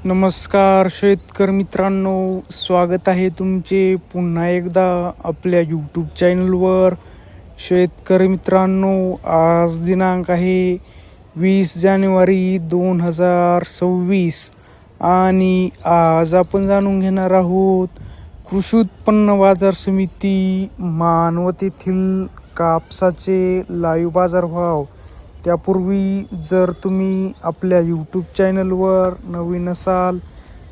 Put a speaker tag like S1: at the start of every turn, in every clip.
S1: नमस्कार शेतकरी मित्रांनो, स्वागत आहे तुमचे पुन्हा एकदा आपल्या यूट्यूब चॅनलवर. शेतकरी मित्रांनो, आज दिनांक आहे 20 जानेवारी 2026 आणि आज आपण जाणून घेणार आहोत कृषी उत्पन्न बाजार समिती मानवत येथील कापसाचे लाईव्ह बाजारभाव. त्यापूर्वी जर तुम्ही आपल्या यूट्यूब चॅनलवर नवीन असाल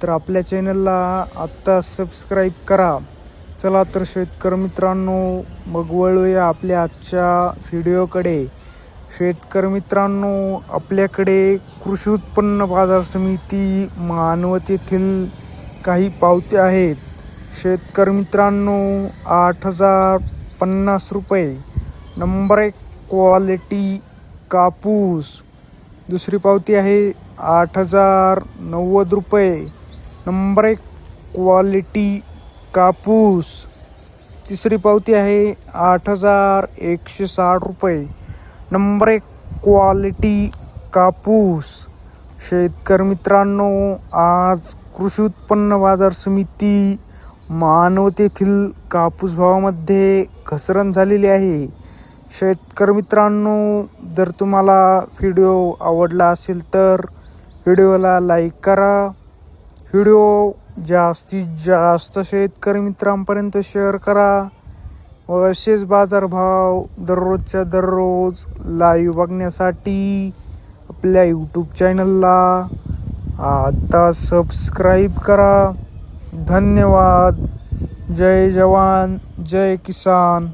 S1: तर आपल्या चॅनलला आत्ता सबस्क्राईब करा. चला तर शेतकरी मित्रांनो, मग वळूया आपल्या आजच्या व्हिडिओकडे. शेतकरी मित्रांनो, आपल्याकडे कृषी उत्पन्न बाजार समिती मानवत येथील काही पावत्या आहेत. शेतकरी मित्रांनो, 8,050 रुपये. नंबर 1 क्वालिटी कापूस. दुसरी पावती आहे 8,090 रुपये. नंबर 1 क्वालिटी कापूस. तिसरी पावती आहे 8,160 रुपये. नंबर 1 क्वालिटी कापूस. शेतकरी मित्रांनो, आज कृषी उत्पन्न बाजार समिती मानवत येथील कापूस भावामध्ये घसरण झालेली आहे. शेतकरी मित्रांनो, जर तुम्हाला व्हिडिओ आवडला असेल तर व्हिडिओला लाईक करा. व्हिडिओ जास्तीत जास्त शेतकरी मित्रांपर्यंत शेअर करा व असेच बाजारभाव दररोजच्या दररोज लाईव्ह बघण्यासाठी आपल्या यूट्यूब चॅनलला आता सबस्क्राईब करा. धन्यवाद. जय जवान जय किसान.